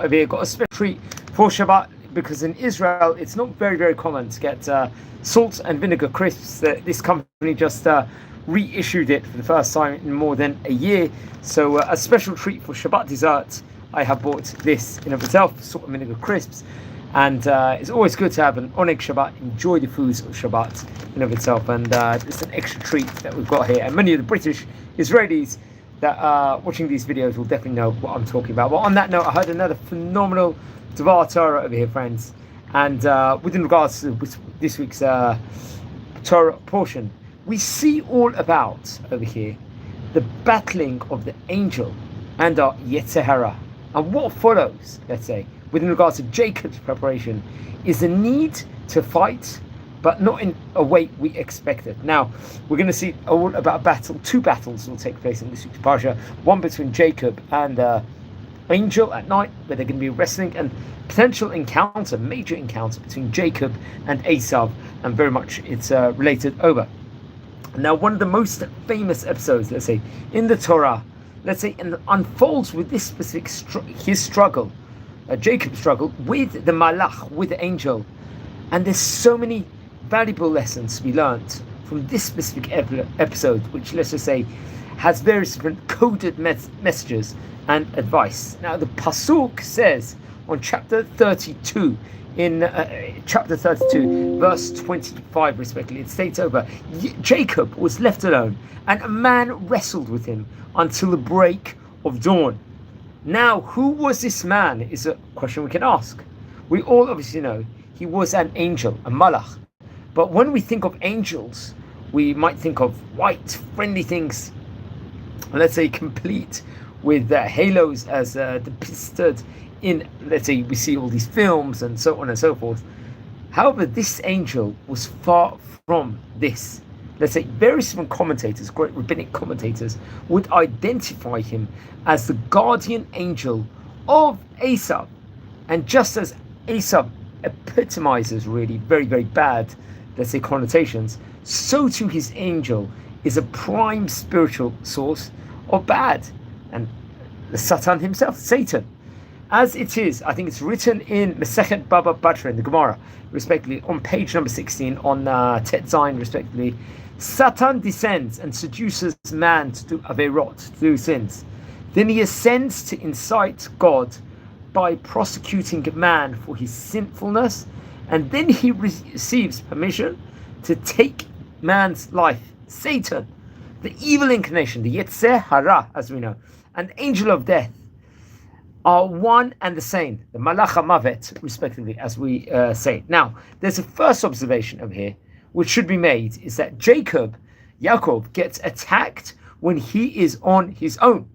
over here. Got a special treat for Shabbat because in Israel it's not very, very common to get salt and vinegar crisps. This company just reissued it for the first time in more than a year. So a special treat for Shabbat dessert. I have bought this in of itself, salt and vinegar crisps. And it's always good to have an oneg Shabbat, enjoy the foods of Shabbat in of itself. And it's an extra treat that we've got here. And many of the British Israelis that are watching these videos will definitely know what I'm talking about. But on that note, I heard another phenomenal Dvar Torah over here, friends. And within regards to this week's Torah portion, we see all about over here the battling of the angel and our Yetzer Hara. And what follows, let's say, within regards to Jacob's preparation, is the need to fight, but not in a way we expected. Now, we're going to see all about a battle. Two battles will take place in this week's Parsha. One between Jacob and angel at night, where they're going to be wrestling, and potential encounter, major encounter between Jacob and Esau, and very much it's related over. Now, one of the most famous episodes, let's say, in the Torah, let's say, and unfolds with this specific his struggle, Jacob's struggle with the malach, with the angel. And there's so many valuable lessons to be learned from this specific episode, which, let's just say, has various different coded messages and advice. Now, the pasuk says on chapter 32, in chapter 32, verse 25, respectively, it states over, Jacob was left alone, and a man wrestled with him until the break of dawn. Now, who was this man is a question we can ask. We all obviously know he was an angel, a malach. But when we think of angels, we might think of white, friendly things, let's say complete with halos as depicted in, let's say, we see all these films and so on and so forth. However, this angel was far from this. Let's say various different commentators, great rabbinic commentators, would identify him as the guardian angel of Esau. And just as Esau epitomizes really very, very bad, let's say, connotations, so too his angel is a prime spiritual source of bad. And the Satan himself, Satan. As it is, I think it's written in Masechet Baba Batra in the Gemara, respectively, on page number 16, on Tet Zayin, respectively, Satan descends and seduces man to do averot, to do sins. Then he ascends to incite God by prosecuting man for his sinfulness, and then he receives permission to take man's life. Satan, the evil inclination, the Yetzer Hara, as we know, an angel of death, are one and the same, the Malach HaMavet, respectively, as we say. Now, there's a first observation over here, which should be made, is that Yaakov, gets attacked when he is on his own.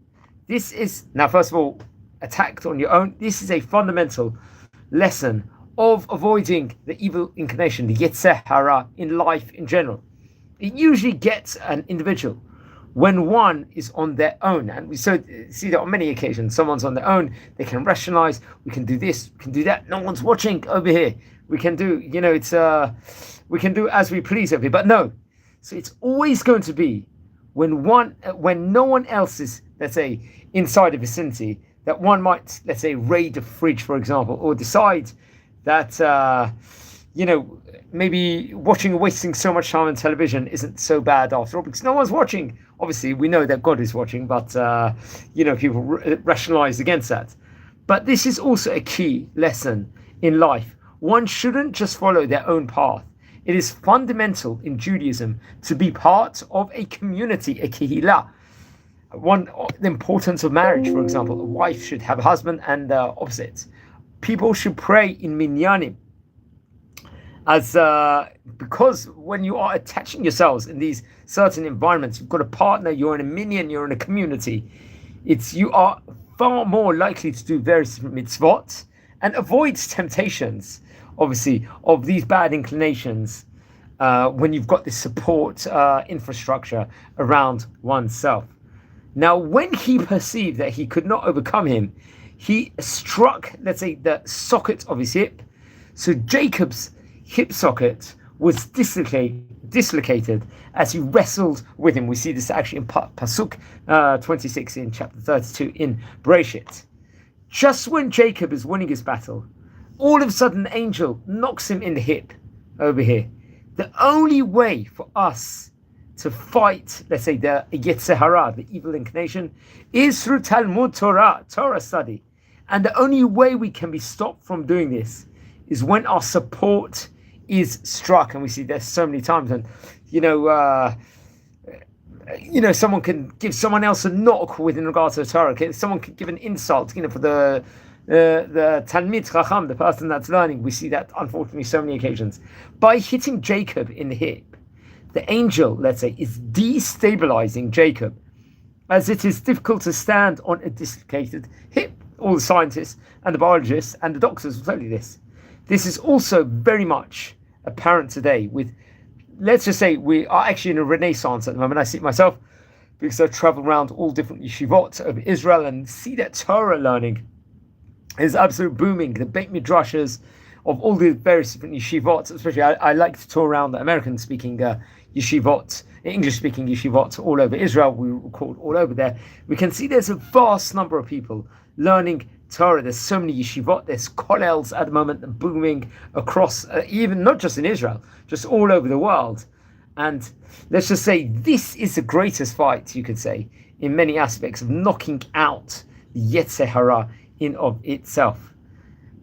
This is, now first of all, attacked on your own. This is a fundamental lesson of avoiding the evil inclination, the Yetzer Hara, in life in general. It usually gets an individual when one is on their own. And we see that on many occasions. Someone's on their own, they can rationalize, we can do this, we can do that, no one's watching over here. We can do, we can do as we please over here. But no. So it's always going to be when no one else is, let's say, inside the vicinity, that one might, let's say, raid the fridge, for example, or decide that, maybe watching or wasting so much time on television isn't so bad after all, because no one's watching. Obviously, we know that God is watching, but, people rationalize against that. But this is also a key lesson in life. One shouldn't just follow their own path. It is fundamental in Judaism to be part of a community, a kehillah. The importance of marriage, for example, a wife should have a husband and opposites. People should pray in minyanim, because when you are attaching yourselves in these certain environments, you've got a partner, you're in a minyan, you're in a community, you are far more likely to do various mitzvot and avoid temptations, obviously, of these bad inclinations when you've got this support infrastructure around oneself. Now, when he perceived that he could not overcome him, he struck, let's say, the socket of his hip. So Jacob's hip socket was dislocated as he wrestled with him. We see this actually in Pasuk 26 in chapter 32 in Bereshit. Just when Jacob is winning his battle, all of a sudden an angel knocks him in the hip over here. The only way for us to fight, let's say, the Yetzer Hara, the evil inclination, is through Talmud Torah, Torah study. And the only way we can be stopped from doing this is when our support is struck. And we see this so many times. And, someone can give someone else a knock within regard to the Torah. Okay? Someone can give an insult, for the Talmid Chacham, the person that's learning. We see that, unfortunately, so many occasions. By hitting Jacob in the hip, the angel, let's say, is destabilizing Jacob, as it is difficult to stand on a dislocated hip. All the scientists and the biologists and the doctors will tell you this. This is also very much apparent today with, let's just say, we are actually in a renaissance at the moment. I see it myself because I travel around all different yeshivot of Israel and see that Torah learning is absolutely booming. The Beit Midrashes of all the various different yeshivot, especially I like to tour around the American-speaking yeshivot, English-speaking yeshivot all over Israel. We record all over there. We can see there's a vast number of people learning Torah. There's so many yeshivot, there's kollels at the moment booming across, even not just in Israel, just all over the world. And let's just say this is the greatest fight, you could say, in many aspects of knocking out the Yetzer Hara in of itself.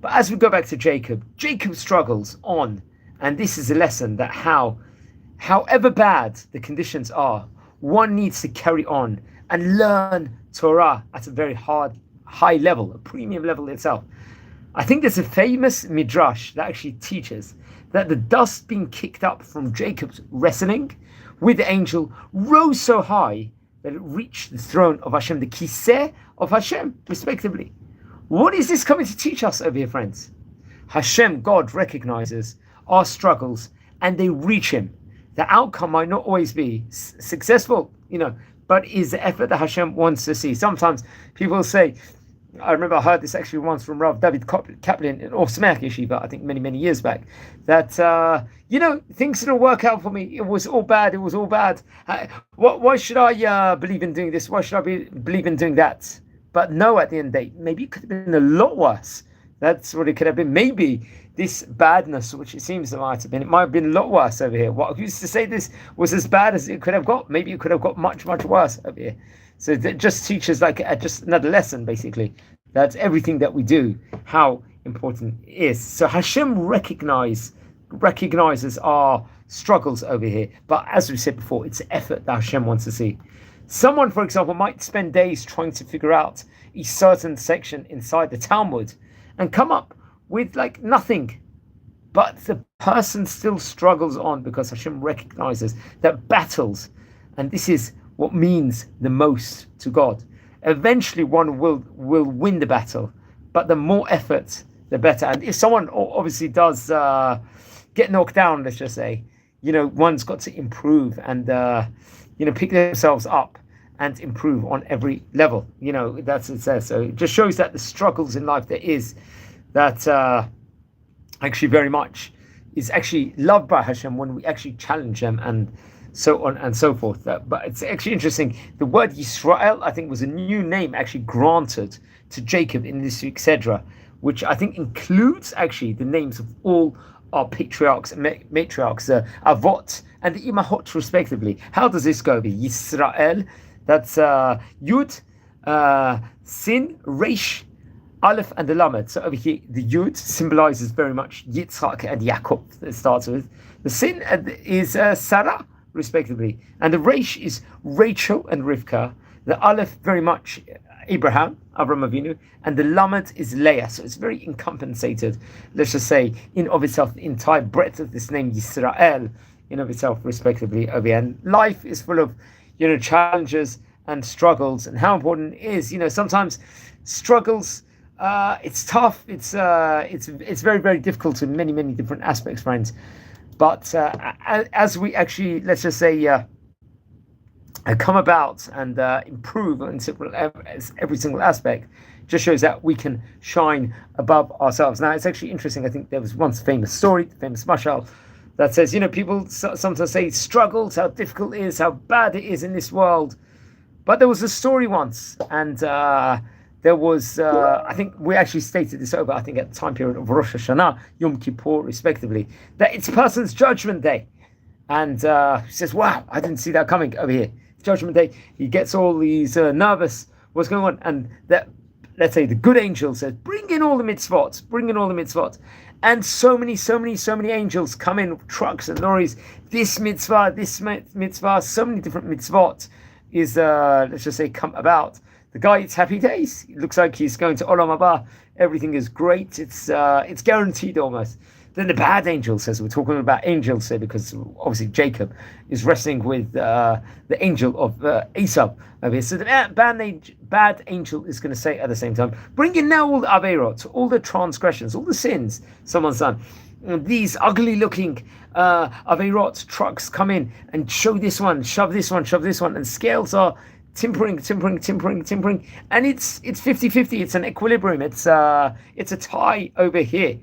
But as we go back to Jacob struggles on, and this is a lesson that however bad the conditions are, one needs to carry on and learn Torah at a very high level, a premium level itself. I think there's a famous midrash that actually teaches that the dust being kicked up from Jacob's wrestling with the angel rose so high that it reached the throne of Hashem, the kiseh of Hashem, respectively. What is this coming to teach us over here, friends? Hashem, God, recognizes our struggles and they reach him. The outcome might not always be successful, but is the effort that Hashem wants to see. Sometimes people say, I remember I heard this actually once from Rav David Kaplan in Osmeach Yeshiva, I think many years back, that, things didn't work out for me. It was all bad. Why should I believe in doing this? Why should I believe in doing that? But no, at the end of the day, maybe it could have been a lot worse. That's what it could have been. Maybe this badness, which it seems it might have been a lot worse over here. What who's to say this was as bad as it could have got? Maybe it could have got much worse over here. So it just teaches just another lesson, basically, that everything that we do, how important it is. So Hashem recognizes our struggles over here. But as we said before, it's effort that Hashem wants to see. Someone, for example, might spend days trying to figure out a certain section inside the Talmud and come up with nothing. But the person still struggles on because Hashem recognizes that battles, and this is what means the most to God. Eventually one will win the battle, but the more effort, the better. And if someone obviously does get knocked down, let's just say, one's got to improve and, pick themselves up and improve on every level. That's what it says. So it just shows that the struggles in life there is, that actually very much is actually loved by Hashem when we actually challenge them and so on and so forth. But it's actually interesting. The word Yisrael, I think, was a new name actually granted to Jacob in this week's Sedra, which I think includes actually the names of all our patriarchs and matriarchs, Avot and the Imahot, respectively. How does this go? Yisrael, that's Yud, Sin, Reish, Aleph and the Lamed. So over here, the Yud symbolizes very much Yitzchak and Yaakov. It starts with the Sin is Sarah, respectively, and the Reish is Rachel and Rivka. The Aleph very much Abraham Avinu, and the Lamed is Leah. So it's very incompensated. Let's just say in of itself, the entire breadth of this name Yisrael in of itself, respectively, over here. And life is full of challenges and struggles, and how important it is. Sometimes struggles. It's tough. It's very, very difficult in many different aspects, friends. But as we actually, let's just say, come about and improve on every single aspect, just shows that we can shine above ourselves. Now, it's actually interesting. I think there was once a famous story, famous mashal, that says, people sometimes say struggles, how difficult it is, how bad it is in this world. But there was a story once, and there was, I think we actually stated this over, I think at the time period of Rosh Hashanah, Yom Kippur, respectively, that it's a person's judgment day. And he says, wow, I didn't see that coming over here. Judgment day, he gets all these nervous, what's going on? And that, let's say the good angel says, bring in all the mitzvot, bring in all the mitzvot. And so many angels come in, trucks and lorries, this mitzvah, so many different mitzvot is, let's just say, come about. The guy, it's happy days. It looks like he's going to Olam Haba. Everything is great. It's guaranteed almost. Then the bad angel says, we're talking about angels here because obviously Jacob is wrestling with the angel of Esau over here. So the bad angel is going to say at the same time, bring in now all the averot, all the transgressions, all the sins someone's done. And these ugly looking averot trucks come in and show this one, shove this one, and scales are timpering, and it's 50-50. It's an equilibrium. It's a tie over here.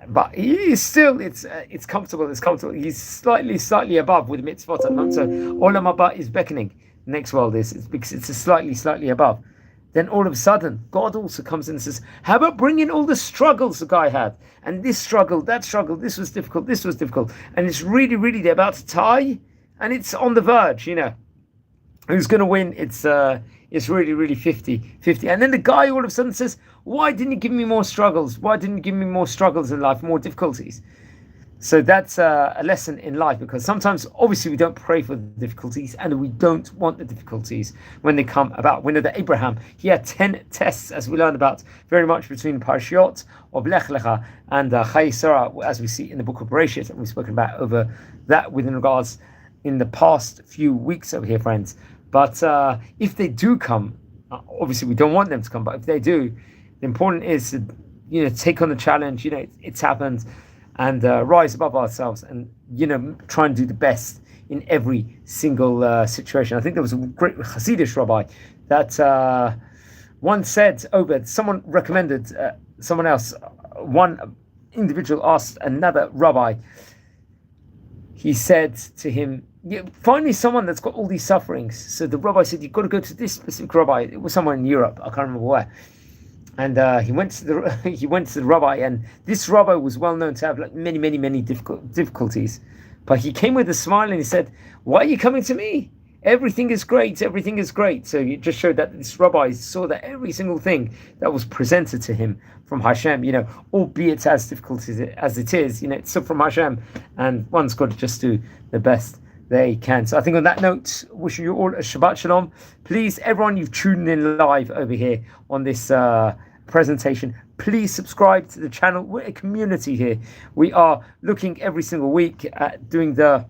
But he's still, it's comfortable. It's comfortable. He's slightly above with mitzvot at the moment. So Olam Haba is beckoning. Next world is because it's a slightly above. Then all of a sudden, God also comes in and says, "How about bringing all the struggles the guy had, and this struggle, that struggle, this was difficult, and it's really they're about to tie, and it's on the verge. Who's going to win? It's really 50-50. And then the guy all of a sudden says, why didn't you give me more struggles? Why didn't you give me more struggles in life, more difficulties? So that's a lesson in life, because sometimes, obviously, we don't pray for the difficulties, and we don't want the difficulties when they come about. We know that Abraham, he had 10 tests, as we learned about very much between Parshiot of Lech Lecha and Chayei Sarah, as we see in the book of Bereshit, and we've spoken about over that within regards in the past few weeks over here, friends. But if they do come, obviously we don't want them to come, but if they do, the important is to, take on the challenge, it's happened, and rise above ourselves and, try and do the best in every single situation. I think there was a great Hasidic rabbi that once said, someone recommended someone else, one individual asked another rabbi, he said to him, find me someone that's got all these sufferings. So the rabbi said, you've got to go to this specific rabbi. It was somewhere in Europe, I can't remember where. And he went to the rabbi, and this rabbi was well known to have like many difficulties. But he came with a smile and he said, why are you coming to me? Everything is great. So it just showed that this rabbi saw that every single thing that was presented to him from Hashem, albeit as difficult as it is, it's still from Hashem, and one's got to just do the best they can. So I think on that note, wishing you all a Shabbat Shalom. Please, everyone, you've tuned in live over here on this presentation, please subscribe to the channel. We're a community here. We are looking every single week at doing the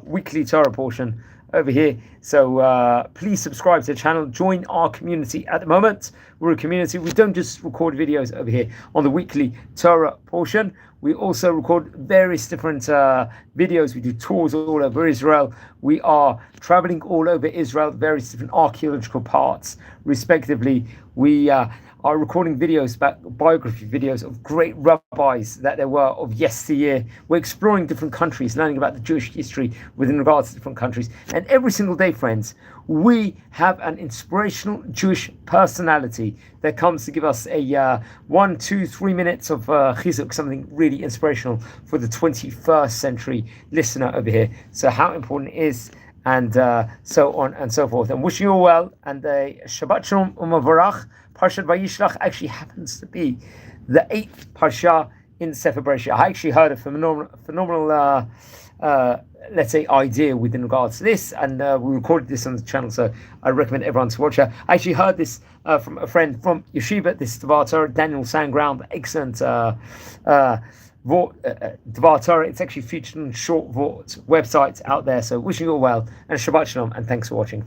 weekly Torah portion over here. So please subscribe to the channel. Join our community at the moment. We're a community. We don't just record videos over here on the weekly Torah portion. We also record various different videos. We do tours all over Israel. We are traveling all over Israel, various different archaeological parts, respectively. We are recording videos, biography videos of great rabbis that there were of yesteryear. We're exploring different countries, learning about the Jewish history within regards to different countries. And every single day, friends, we have an inspirational Jewish personality that comes to give us a 1, 2, 3 minutes of chizuk, something really inspirational for the 21st century listener over here. So how important it is, and so on and so forth. And wishing you all well, and a Shabbat Shalom Umavarach. Parshat Vayishlach actually happens to be the 8th Parsha in Sefer Bereshit. I actually heard a phenomenal let's say, idea within regards to this, and we recorded this on the channel, so I recommend everyone to watch it. I actually heard this from a friend from Yeshiva, this Dvar Torah, Daniel Sandground, excellent Dvar Torah. It's actually featured on Short Vort websites out there. So wishing you all well, and Shabbat Shalom, and thanks for watching.